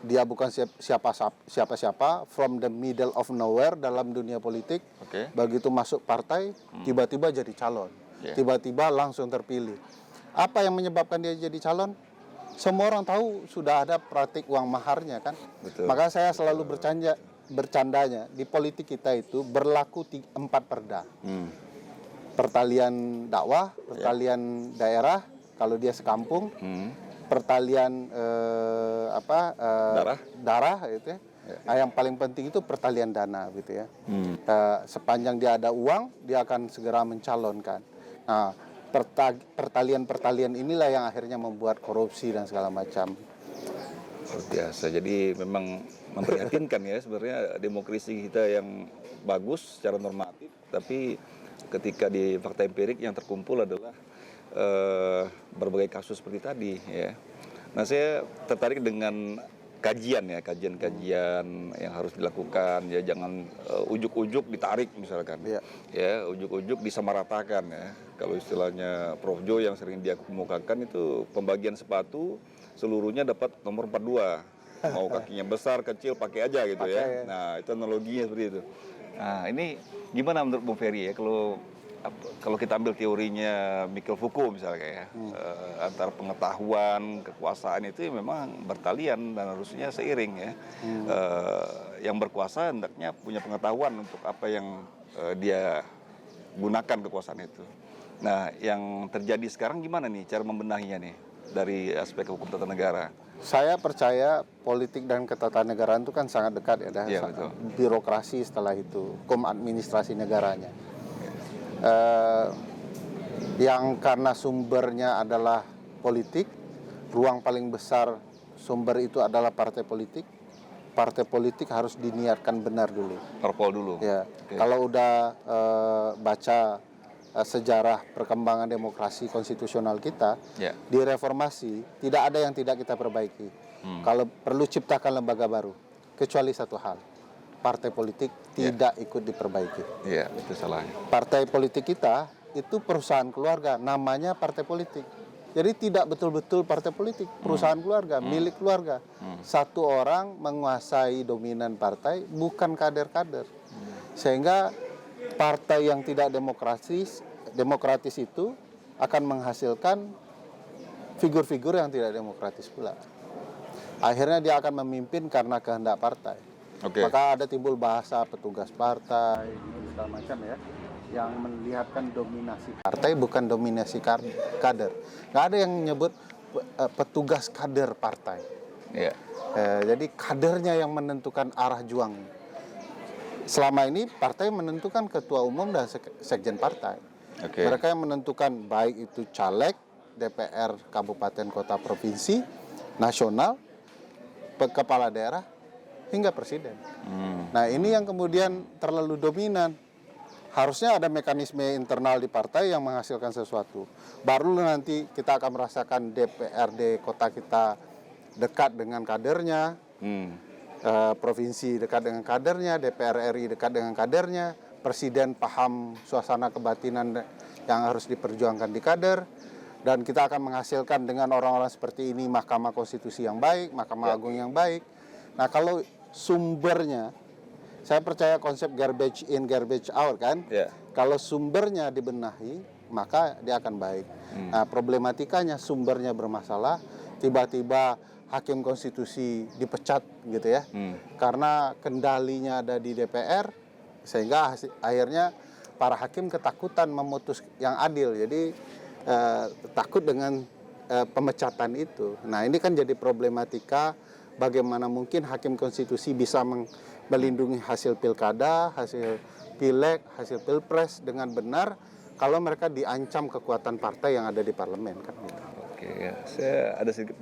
A: dia bukan siapa-siapa, from the middle of nowhere dalam dunia politik. Begitu masuk partai, tiba-tiba jadi calon, tiba-tiba langsung terpilih. Apa yang menyebabkan dia jadi calon? Semua orang tahu sudah ada praktik uang maharnya kan. Maka saya selalu bercandanya di politik kita itu berlaku 4 perda. Pertalian dakwah, pertalian daerah kalau dia sekampung, pertalian darah gitu ya. Yang paling penting itu pertalian dana gitu ya. Sepanjang dia ada uang, dia akan segera mencalonkan. Nah, pertalian inilah yang akhirnya membuat korupsi dan segala macam.
B: Luar biasa. Jadi memang memprihatinkan ya sebenarnya demokrasi kita yang bagus secara normatif, tapi ketika di fakta empirik yang terkumpul adalah berbagai kasus seperti tadi ya. Nah, saya tertarik dengan kajian yang harus dilakukan ya, jangan ujuk-ujuk ditarik misalkan. Ya, ujuk-ujuk disamaratakan ya. Kalau istilahnya Prof Jo yang sering dia kemukakan itu pembagian sepatu seluruhnya dapat nomor 42. Mau kakinya besar, kecil pakai aja gitu ya. Nah, itu analoginya seperti itu. Nah, ini gimana menurut Bung Ferry ya, kalau kalau kita ambil teorinya Michael Foucault misalnya ya, antara pengetahuan, kekuasaan itu memang bertalian dan harusnya seiring ya. Yang berkuasa hendaknya punya pengetahuan untuk apa yang dia gunakan kekuasaan itu. Nah, yang terjadi sekarang gimana nih cara membenahinya nih dari aspek hukum tata negara?
A: Saya percaya politik dan ketatanegaraan itu kan sangat dekat ya,
B: Iya, betul.
A: birokrasi setelah itu, hukum administrasi negaranya. Yang karena sumbernya adalah politik, ruang paling besar sumber itu adalah partai politik. Partai politik harus diniatkan benar dulu.
B: Parpol dulu.
A: Ya,
B: Oke.
A: kalau udah baca sejarah perkembangan demokrasi konstitusional kita,
B: Ya.
A: di reformasi tidak ada yang tidak kita perbaiki. Kalau perlu ciptakan lembaga baru, kecuali satu hal, partai politik tidak ikut diperbaiki.
B: Iya, itu salahnya.
A: Partai politik kita itu perusahaan keluarga, namanya partai politik. Jadi tidak betul-betul partai politik, perusahaan keluarga, milik keluarga. Satu orang menguasai dominan partai, bukan kader-kader. Sehingga partai yang tidak demokratis itu akan menghasilkan figur-figur yang tidak demokratis pula. Akhirnya dia akan memimpin karena kehendak partai.
B: Oke.
A: Maka ada timbul bahasa petugas partai, segala macam ya, yang melihatkan dominasi partai bukan dominasi kader. Nggak ada yang menyebut petugas kader partai.
B: Iya.
A: Jadi kadernya yang menentukan arah juang. Selama ini partai menentukan ketua umum dan sekjen partai.
B: Oke.
A: Mereka yang menentukan baik itu caleg, DPR, kabupaten, kota, provinsi, nasional, kepala daerah, hingga presiden. Nah, ini yang kemudian terlalu dominan. Harusnya ada mekanisme internal di partai yang menghasilkan sesuatu. Baru nanti kita akan merasakan DPRD kota kita dekat dengan kadernya, provinsi dekat dengan kadernya, DPR RI dekat dengan kadernya, presiden paham suasana kebatinan yang harus diperjuangkan di kader, dan kita akan menghasilkan dengan orang-orang seperti ini Mahkamah Konstitusi yang baik, Mahkamah Agung yang baik. Nah, kalau sumbernya, saya percaya konsep garbage in, garbage out kan.
B: Ya.
A: Kalau sumbernya dibenahi, maka dia akan baik. Nah, problematikanya sumbernya bermasalah, tiba-tiba hakim konstitusi dipecat gitu ya. Karena kendalinya ada di DPR, sehingga akhirnya para hakim ketakutan memutus yang adil. Jadi takut dengan pemecatan itu. Nah, ini kan jadi problematika. Bagaimana mungkin hakim konstitusi bisa melindungi hasil pilkada, hasil pileg, hasil pilpres dengan benar kalau mereka diancam kekuatan partai yang ada di parlemen kan gitu.
B: Oke, ya. Saya ada sedikit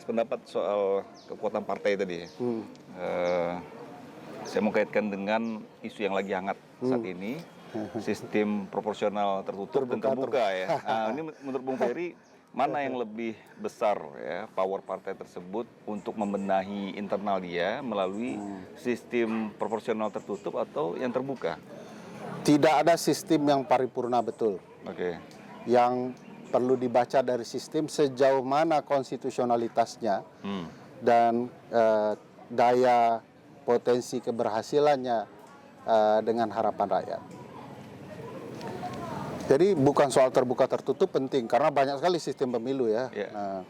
B: pendapat soal kekuatan partai tadi. Saya mau kaitkan dengan isu yang lagi hangat saat ini, sistem proporsional tertutup dan terbuka ya. Nah, ini menurut Bung Ferry, mana yang lebih besar ya power partai tersebut untuk membenahi internal dia melalui sistem proporsional tertutup atau yang terbuka?
A: Tidak ada sistem yang paripurna betul.
B: Oke.
A: Yang perlu dibaca dari sistem sejauh mana konstitusionalitasnya dan daya potensi keberhasilannya dengan harapan rakyat. Jadi bukan soal terbuka tertutup penting karena banyak sekali sistem pemilu ya.
B: Yeah.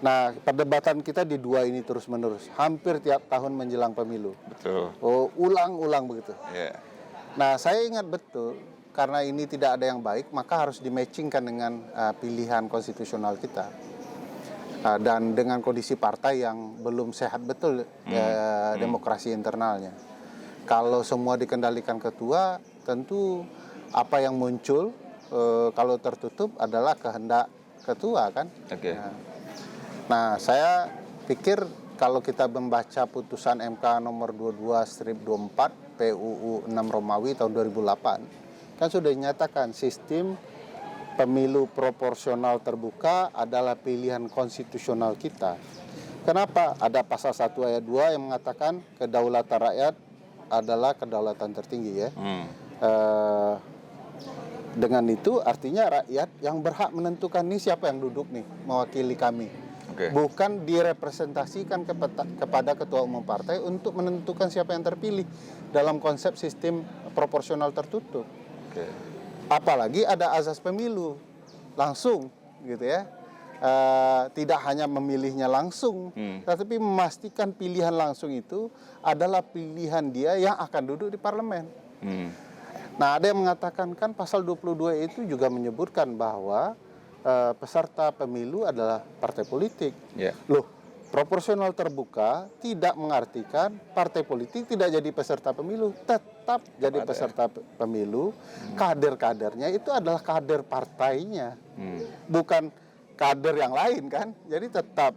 A: Nah, perdebatan kita di dua ini terus menerus, hampir tiap tahun menjelang pemilu.
B: Betul.
A: Ulang-ulang begitu.
B: Yeah.
A: Nah, saya ingat betul karena ini tidak ada yang baik, maka harus dimatchingkan dengan pilihan konstitusional kita. Dan dengan kondisi partai yang belum sehat betul demokrasi internalnya. Kalau semua dikendalikan ketua, tentu apa yang muncul kalau tertutup adalah kehendak ketua kan.
B: Oke.
A: Nah, saya pikir kalau kita membaca putusan MK nomor 22/24 PUU 6 Romawi tahun 2008 kan sudah dinyatakan sistem pemilu proporsional terbuka adalah pilihan konstitusional kita. Kenapa? Ada pasal 1 ayat 2 yang mengatakan kedaulatan rakyat adalah kedaulatan tertinggi ya. Dengan itu artinya rakyat yang berhak menentukan nih siapa yang duduk nih mewakili kami.
B: Okay.
A: Bukan direpresentasikan kepada ketua umum partai untuk menentukan siapa yang terpilih dalam konsep sistem proporsional tertutup.
B: Okay.
A: Apalagi ada azas pemilu langsung gitu ya. Tidak hanya memilihnya langsung, tetapi memastikan pilihan langsung itu adalah pilihan dia yang akan duduk di parlemen. Nah, ada yang mengatakan kan pasal 22 itu juga menyebutkan bahwa peserta pemilu adalah partai politik. Loh, proporsional terbuka tidak mengartikan partai politik tidak jadi peserta pemilu, tetap jadi peserta pemilu. Kader-kadernya itu adalah kader partainya, bukan kader yang lain kan. Jadi tetap,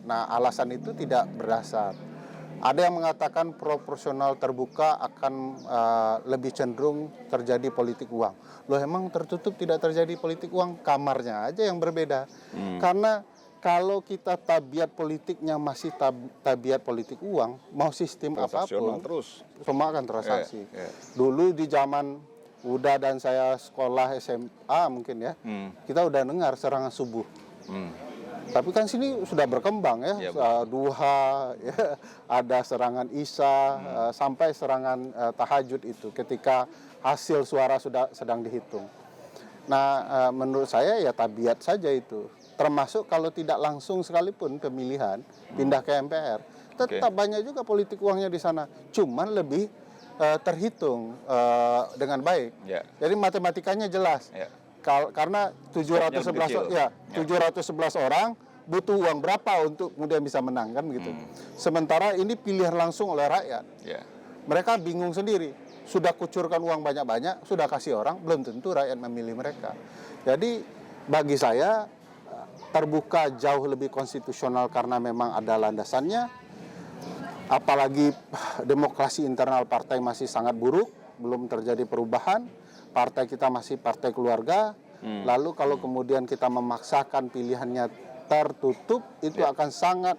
A: nah alasan itu tidak berdasar. Ada yang mengatakan proporsional terbuka akan lebih cenderung terjadi politik uang. Loh, emang tertutup tidak terjadi politik uang? Kamarnya aja yang berbeda. Karena kalau kita tabiat politiknya masih tabiat politik uang, mau sistem apapun, semua akan transaksi. Dulu di zaman Uda dan saya sekolah SMA mungkin ya, kita udah dengar serangan subuh. Tapi kan sini sudah berkembang ya, duha, ya, ada serangan isya, sampai serangan tahajud itu ketika hasil suara sudah sedang dihitung. Nah, menurut saya ya tabiat saja itu. Termasuk kalau tidak langsung sekalipun pemilihan pindah ke MPR, tetap banyak juga politik uangnya di sana. Cuman lebih terhitung dengan baik. Jadi matematikanya jelas. Karena 711 orang butuh uang berapa untuk kemudian bisa menang kan gitu. Sementara ini pilihan langsung oleh rakyat. Mereka bingung sendiri. Sudah kucurkan uang banyak-banyak, sudah kasih orang, belum tentu rakyat memilih mereka. Jadi bagi saya terbuka jauh lebih konstitusional karena memang ada landasannya. Apalagi demokrasi internal partai masih sangat buruk, belum terjadi perubahan. Partai kita masih partai keluarga. Lalu kalau kemudian kita memaksakan pilihannya tertutup, itu akan sangat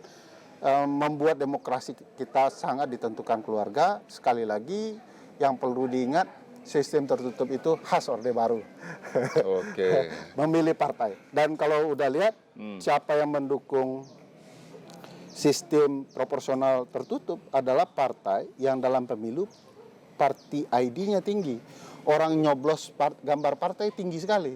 A: membuat demokrasi kita sangat ditentukan keluarga. Sekali lagi, yang perlu diingat, sistem tertutup itu khas Orde Baru. Memilih partai. Dan kalau udah lihat siapa yang mendukung sistem proporsional tertutup adalah partai yang dalam pemilu party ID-nya tinggi. Orang nyoblos gambar partai tinggi sekali.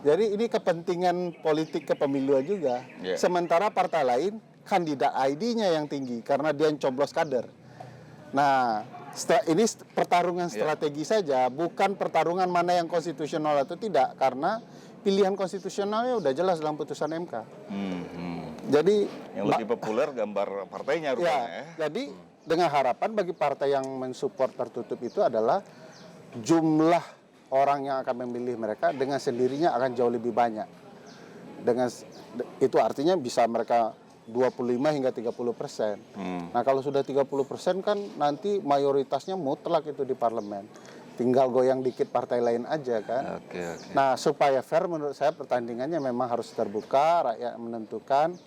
A: Jadi ini kepentingan politik kepemiluan juga. Sementara partai lain kandidat ID-nya yang tinggi karena dia coblos kader. Nah, ini pertarungan strategi saja, bukan pertarungan mana yang konstitusional atau tidak, karena pilihan konstitusionalnya udah jelas dalam putusan MK. Jadi
B: yang lebih populer gambar partainya rupanya.
A: Jadi dengan harapan bagi partai yang mensupport tertutup itu adalah jumlah orang yang akan memilih mereka dengan sendirinya akan jauh lebih banyak. Dengan itu artinya bisa mereka 25 hingga 30%. Nah, kalau sudah 30% kan nanti mayoritasnya mutlak itu di parlemen. Tinggal goyang dikit partai lain aja kan. Nah, supaya fair menurut saya pertandingannya memang harus terbuka, rakyat menentukan,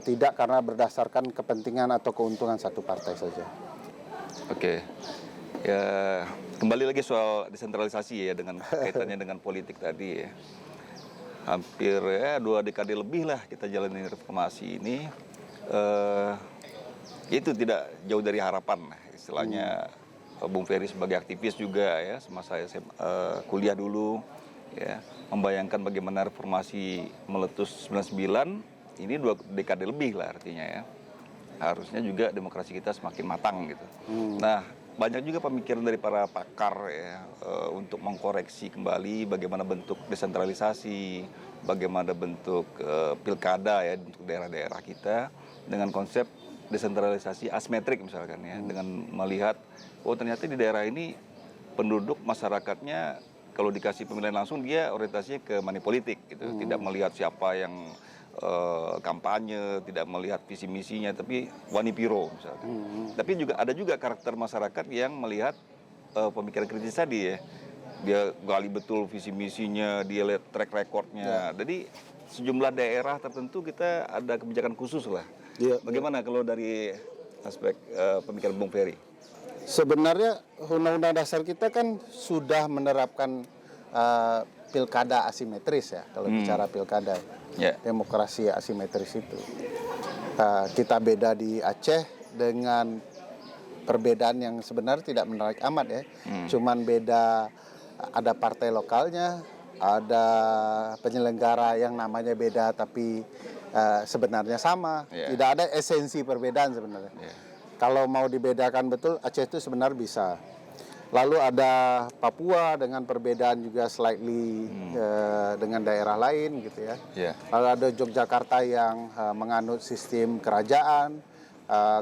A: tidak karena berdasarkan kepentingan atau keuntungan satu partai saja.
B: Ya, kembali lagi soal desentralisasi ya, dengan kaitannya dengan politik tadi ya. Hampir 2 dekade lebih lah kita jalani reformasi ini. Itu tidak jauh dari harapan istilahnya. Bung Ferry sebagai aktivis juga ya, semasa saya kuliah dulu ya, membayangkan bagaimana reformasi meletus 99, ini 2 dekade lebih lah artinya ya. Harusnya juga demokrasi kita semakin matang gitu. Nah, banyak juga pemikiran dari para pakar ya, untuk mengkoreksi kembali bagaimana bentuk desentralisasi, bagaimana bentuk pilkada ya untuk daerah-daerah kita dengan konsep desentralisasi asimetrik misalkan ya, dengan melihat ternyata di daerah ini penduduk masyarakatnya kalau dikasih pemilihan langsung dia orientasinya ke money politik gitu, tidak melihat siapa yang kampanye, tidak melihat visi misinya, tapi wani piro misalkan. Tapi juga ada juga karakter masyarakat yang melihat pemikiran kritis tadi ya. Dia gali betul visi misinya, dia lihat track recordnya. Jadi sejumlah daerah tertentu kita ada kebijakan khusus lah. Bagaimana kalau dari aspek pemikiran Bung Ferry?
A: Sebenarnya Undang-Undang Dasar kita kan sudah menerapkan pilkada asimetris ya, kalau bicara pilkada. Demokrasi asimetris itu. Kita beda di Aceh dengan perbedaan yang sebenarnya tidak menarik amat ya. Cuman beda ada partai lokalnya, ada penyelenggara yang namanya beda tapi sebenarnya sama. Tidak ada esensi perbedaan sebenarnya. Kalau mau dibedakan betul, Aceh itu sebenarnya bisa. Lalu ada Papua dengan perbedaan juga slightly dengan daerah lain gitu ya. Lalu ada Yogyakarta yang menganut sistem kerajaan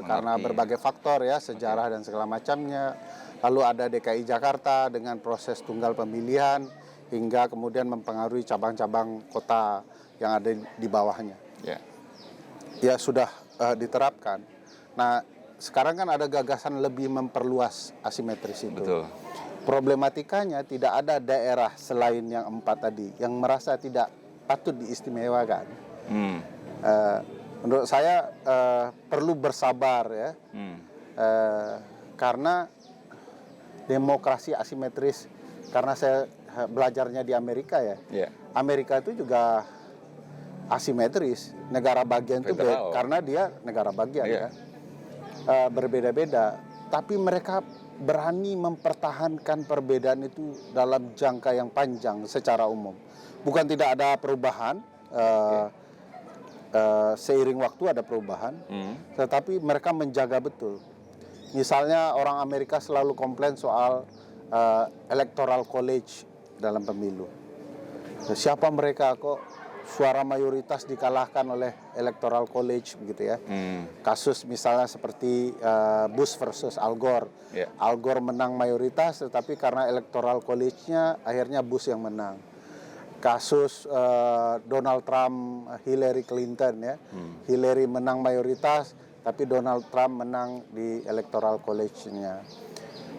A: karena berbagai faktor ya, sejarah dan segala macamnya. Lalu ada DKI Jakarta dengan proses tunggal pemilihan hingga kemudian mempengaruhi cabang-cabang kota yang ada di bawahnya. Ya sudah diterapkan. Nah, sekarang kan ada gagasan lebih memperluas asimetris itu.
B: Betul.
A: Problematikanya tidak ada daerah selain yang 4 tadi yang merasa tidak patut diistimewakan. Menurut saya perlu bersabar ya, karena demokrasi asimetris. Karena saya belajarnya di Amerika ya. Amerika itu juga asimetris, negara bagian itu karena dia negara bagian ya. Berbeda-beda, tapi mereka berani mempertahankan perbedaan itu dalam jangka yang panjang secara umum. Bukan tidak ada perubahan, seiring waktu ada perubahan, tetapi mereka menjaga betul. Misalnya orang Amerika selalu komplain soal electoral college dalam pemilu. Siapa mereka kok suara mayoritas dikalahkan oleh electoral college begitu ya. Kasus misalnya seperti Bush versus Al Gore. Al Gore menang mayoritas, tetapi karena electoral college-nya akhirnya Bush yang menang. Kasus Donald Trump, Hillary Clinton ya. Hillary menang mayoritas, tapi Donald Trump menang di electoral college-nya.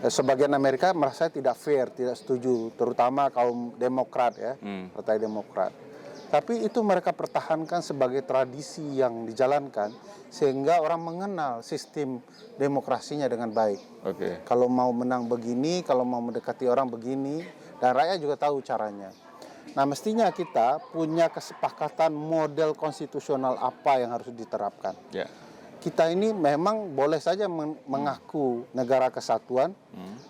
A: Sebagian Amerika merasa tidak fair, tidak setuju, terutama kaum Demokrat ya, Partai Demokrat. Tapi itu mereka pertahankan sebagai tradisi yang dijalankan sehingga orang mengenal sistem demokrasinya dengan baik. Kalau mau menang begini, kalau mau mendekati orang begini, dan rakyat juga tahu caranya. Nah, mestinya kita punya kesepakatan model konstitusional apa yang harus diterapkan. Kita ini memang boleh saja mengaku negara kesatuan,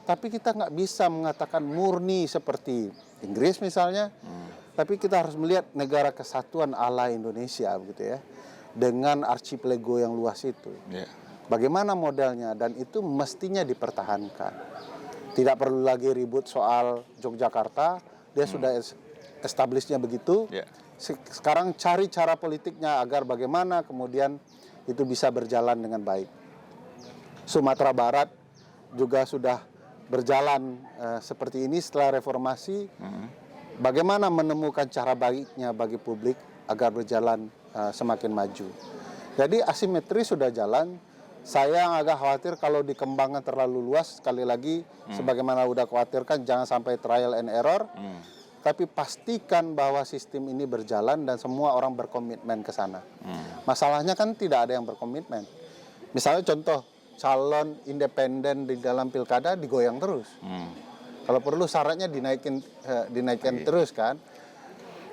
A: tapi kita nggak bisa mengatakan murni seperti Inggris misalnya. Tapi kita harus melihat negara kesatuan ala Indonesia begitu ya, dengan archipelago yang luas itu. Bagaimana modelnya, dan itu mestinya dipertahankan. Tidak perlu lagi ribut soal Yogyakarta, dia sudah establishnya begitu. Sekarang cari cara politiknya agar bagaimana kemudian itu bisa berjalan dengan baik. Sumatera Barat juga sudah berjalan seperti ini setelah reformasi. Bagaimana menemukan cara baiknya bagi publik agar berjalan semakin maju. Jadi asimetri sudah jalan. Saya agak khawatir kalau dikembangkan terlalu luas. Sekali lagi, sebagaimana udah khawatirkan, jangan sampai trial and error. Tapi pastikan bahwa sistem ini berjalan dan semua orang berkomitmen ke sana. Masalahnya kan tidak ada yang berkomitmen. Misalnya contoh, calon independen di dalam pilkada digoyang terus. Kalau perlu syaratnya dinaikkan terus kan.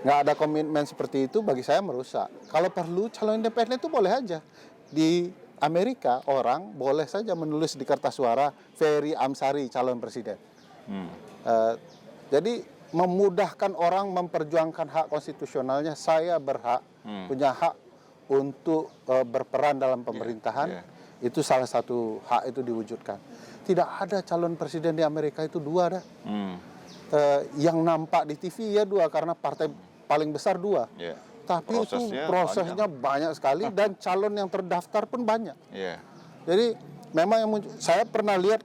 A: Nggak ada komitmen seperti itu, bagi saya merusak. Kalau perlu calon independen itu boleh aja. Di Amerika orang boleh saja menulis di kertas suara Ferry Amsari calon presiden. Jadi memudahkan orang memperjuangkan hak konstitusionalnya. Saya berhak, punya hak untuk berperan dalam pemerintahan. Itu salah satu hak itu diwujudkan. Tidak ada calon presiden di Amerika itu 2 dah. Yang nampak di TV ya 2, karena partai paling besar 2. Tapi prosesnya banyak sekali dan calon yang terdaftar pun banyak. Jadi memang yang saya pernah lihat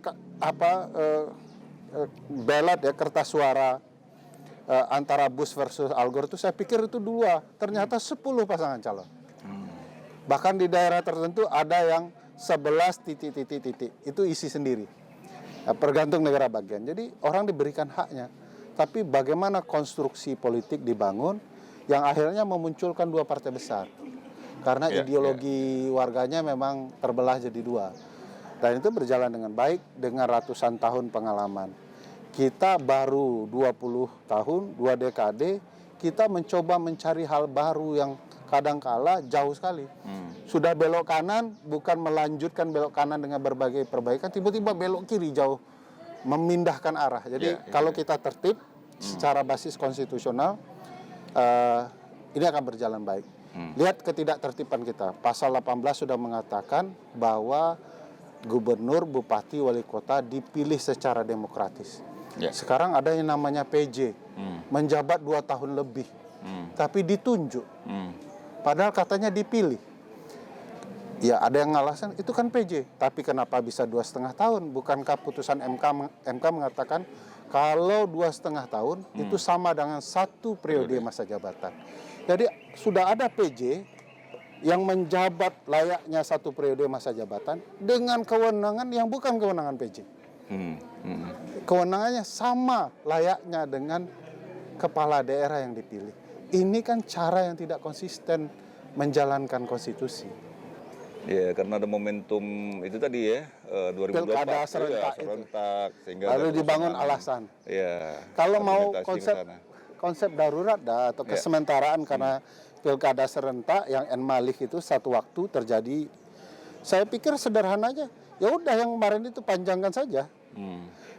A: ballot ya, kertas suara antara Bush versus Al Gore itu, saya pikir itu 2, ternyata 10 pasangan calon. Bahkan di daerah tertentu ada yang 11 titik. Itu isi sendiri. Tergantung negara bagian. Jadi orang diberikan haknya. Tapi bagaimana konstruksi politik dibangun yang akhirnya memunculkan 2 partai besar. Karena ideologi warganya memang terbelah jadi 2. Dan itu berjalan dengan baik dengan ratusan tahun pengalaman. Kita baru 20 tahun, 2 dekade, kita mencoba mencari hal baru yang kadangkala jauh sekali. Sudah belok kanan, bukan melanjutkan belok kanan dengan berbagai perbaikan, tiba-tiba belok kiri jauh memindahkan arah. Jadi kalau kita tertib secara basis konstitusional, ini akan berjalan baik. Lihat ketidaktertiban kita. Pasal 18 sudah mengatakan bahwa gubernur, bupati, wali kota dipilih secara demokratis. Sekarang ada yang namanya PJ, menjabat 2 tahun lebih, tapi ditunjuk. Padahal katanya dipilih. Ya ada yang ngalasan, itu kan PJ. Tapi kenapa bisa 2,5 tahun? Bukankah putusan MK mengatakan kalau 2,5 tahun itu sama dengan 1 periode masa jabatan. Jadi sudah ada PJ yang menjabat layaknya 1 periode masa jabatan dengan kewenangan yang bukan kewenangan PJ. Kewenangannya sama layaknya dengan kepala daerah yang dipilih. Ini kan cara yang tidak konsisten menjalankan konstitusi.
B: Ya, karena ada momentum itu tadi ya, 2024.
A: Pilkada serentak,
B: sehingga
A: lalu dibangun alasan.
B: Ya.
A: Kalau mau konsep darurat atau kesementaraan karena pilkada serentak yang Malik itu satu waktu terjadi, saya pikir sederhana aja. Ya udah yang kemarin itu panjangkan saja.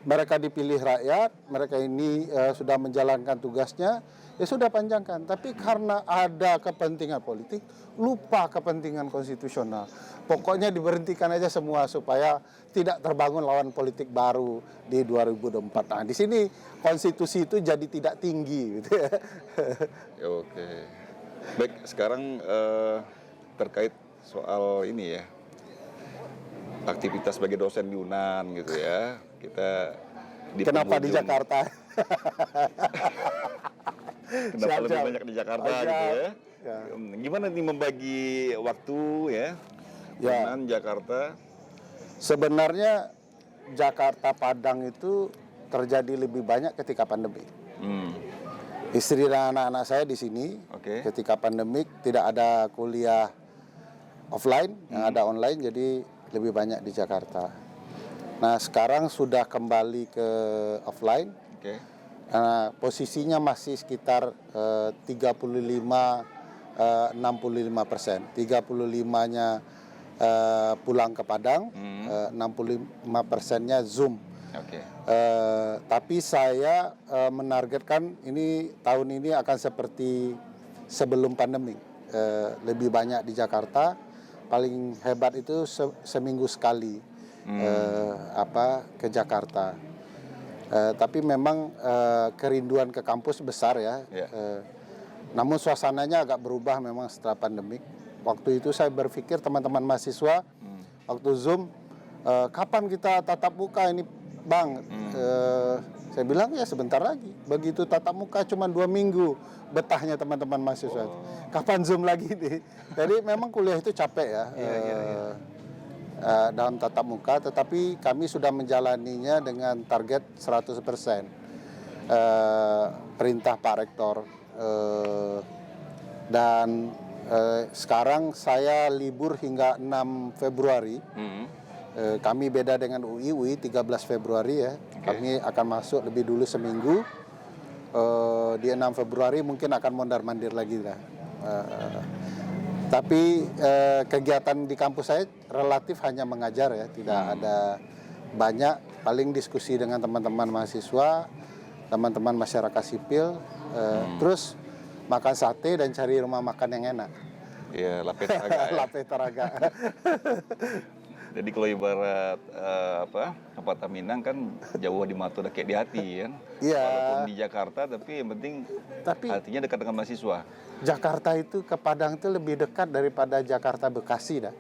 A: Mereka dipilih rakyat, mereka ini sudah menjalankan tugasnya, ya sudah panjangkan. Tapi karena ada kepentingan politik, lupa kepentingan konstitusional. Pokoknya diberhentikan aja semua supaya tidak terbangun lawan politik baru di 2024. Nah, di sini konstitusi itu jadi tidak tinggi gitu ya.
B: Oke. Baik, sekarang terkait soal ini ya. Aktivitas sebagai dosen di UNAN gitu ya. Kita
A: Kenapa di Jakarta?
B: Kenapa lebih banyak di Jakarta gitu ya? Gimana nih membagi waktu ya? UNAN Jakarta.
A: Sebenarnya Jakarta Padang itu terjadi lebih banyak ketika pandemi. Istri dan anak-anak saya di sini. Ketika pandemik tidak ada kuliah offline, yang ada online, jadi lebih banyak di Jakarta. Nah sekarang sudah kembali ke offline. Posisinya masih sekitar 35-65%. 35-nya pulang ke Padang, 65%-nya Zoom. Tapi saya menargetkan ini tahun ini akan seperti sebelum pandemi, lebih banyak di Jakarta. Paling hebat itu seminggu sekali ke Jakarta. Tapi memang kerinduan ke kampus besar ya. Namun suasananya agak berubah memang setelah pandemik. Waktu itu saya berpikir teman-teman mahasiswa waktu Zoom, kapan kita tatap muka ini Bang? Saya bilang ya sebentar lagi. Begitu tatap muka cuma 2 minggu betahnya teman-teman mahasiswa. Kapan Zoom lagi nih? Jadi memang kuliah itu capek ya. Dalam tatap muka, tetapi kami sudah menjalaninya dengan target 100%. Perintah Pak Rektor. Dan sekarang saya libur hingga 6 Februari. Kami beda dengan UI 13 Februari ya. Kami akan masuk lebih dulu seminggu. Di 6 Februari mungkin akan mondar-mandir lagi lah. Tapi kegiatan di kampus saya relatif hanya mengajar ya, tidak ada banyak, paling diskusi dengan teman-teman mahasiswa, teman-teman masyarakat sipil, terus makan sate dan cari rumah makan yang enak.
B: Iya, Lape Taraga.
A: Lape Taraga.
B: Jadi kalau ibarat Pepatah Minang kan jauh di mata udah kayak di hati kan. Walaupun di Jakarta tapi yang penting hatinya dekat dengan mahasiswa.
A: Jakarta itu ke Padang itu lebih dekat daripada Jakarta Bekasi dah.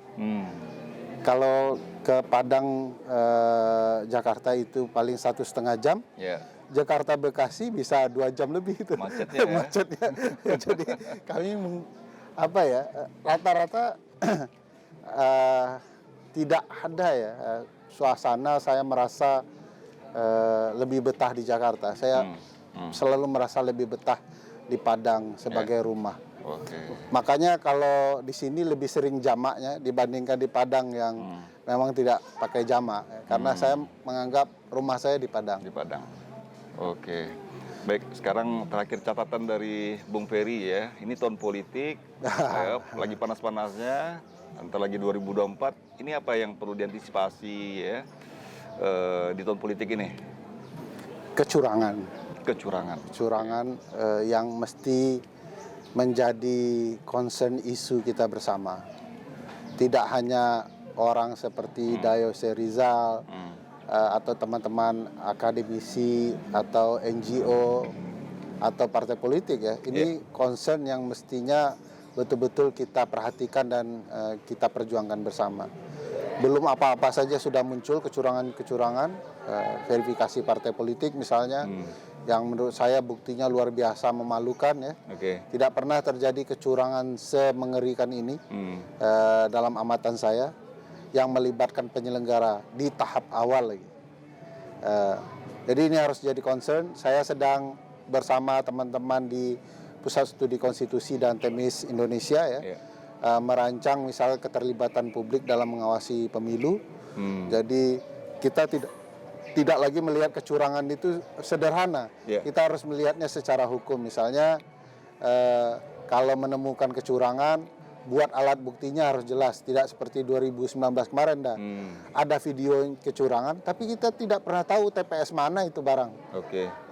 A: Kalau ke Padang Jakarta itu paling 1,5 jam. Jakarta Bekasi bisa 2 jam lebih itu.
B: Macetnya.
A: Macetnya. Jadi kami rata-rata tidak ada ya suasana. Saya merasa lebih betah di Jakarta. Saya selalu merasa lebih betah di Padang sebagai rumah. Makanya kalau di sini lebih sering jamaknya dibandingkan di Padang yang memang tidak pakai jamak. Karena saya menganggap rumah saya di Padang.
B: Di Padang. Baik, sekarang terakhir catatan dari Bung Ferry ya. Ini tahun politik, lagi panas-panasnya. Antar lagi 2024, ini apa yang perlu diantisipasi ya di tahun politik ini?
A: kecurangan.
B: Kecurangan.
A: Yang mesti menjadi concern isu kita bersama. Tidak hanya orang seperti Dayose Rizal atau teman-teman akademisi atau NGO atau partai politik ya. Ini concern yang mestinya betul-betul kita perhatikan dan kita perjuangkan bersama. Belum apa-apa saja sudah muncul kecurangan-kecurangan, verifikasi partai politik misalnya, yang menurut saya buktinya luar biasa memalukan ya. Tidak pernah terjadi kecurangan semengerikan ini dalam amatan saya, yang melibatkan penyelenggara di tahap awal lagi. Jadi ini harus jadi concern. Saya sedang bersama teman-teman di Pusat Studi Konstitusi dan Temis Indonesia ya, merancang misalnya keterlibatan publik dalam mengawasi pemilu. Jadi kita tidak lagi melihat kecurangan itu sederhana. Kita harus melihatnya secara hukum. Misalnya kalau menemukan kecurangan, buat alat buktinya harus jelas. Tidak seperti 2019 kemarin dah. Ada video kecurangan, tapi kita tidak pernah tahu TPS mana itu barang.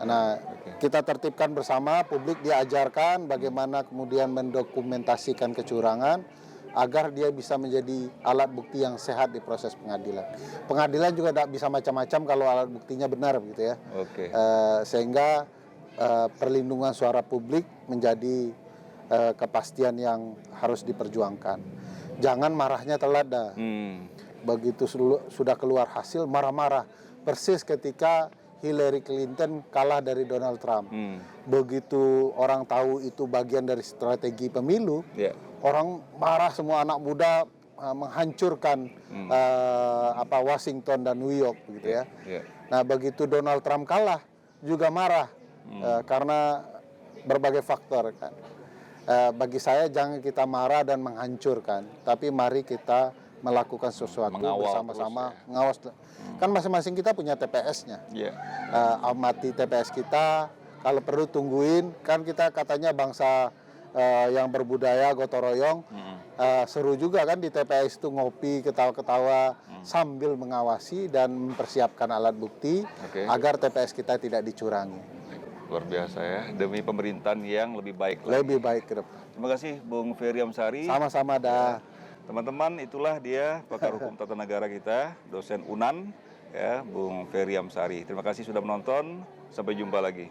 A: Nah, kita tertibkan bersama, publik diajarkan bagaimana kemudian mendokumentasikan kecurangan agar dia bisa menjadi alat bukti yang sehat di proses pengadilan. Pengadilan juga tidak bisa macam-macam kalau alat buktinya benar begitu ya. Sehingga perlindungan suara publik menjadi kepastian yang harus diperjuangkan. Jangan marahnya telat dah. Begitu sudah keluar hasil marah-marah. Persis ketika Hillary Clinton kalah dari Donald Trump. Begitu orang tahu itu bagian dari strategi pemilu, orang marah, semua anak muda menghancurkan Washington dan New York begitu ya. Nah, begitu Donald Trump kalah juga marah karena berbagai faktor kan. Bagi saya jangan kita marah dan menghancurkan, tapi mari kita melakukan sesuatu bersama-sama, mengawas. Kan masing-masing kita punya TPS-nya. Amati TPS kita, kalau perlu tungguin, kan kita katanya bangsa yang berbudaya gotong royong. Seru juga kan di TPS itu ngopi, ketawa-ketawa sambil mengawasi dan mempersiapkan alat bukti agar TPS kita tidak dicurangi.
B: Luar biasa ya, demi pemerintahan yang lebih baik.
A: Lebih baik ke depan.
B: Terima kasih Bung Ferry Amsari.
A: Sama-sama dah.
B: Teman-teman, itulah dia pakar hukum tata negara kita, dosen UNAN, ya, Bung Ferry Amsari. Terima kasih sudah menonton. Sampai jumpa lagi.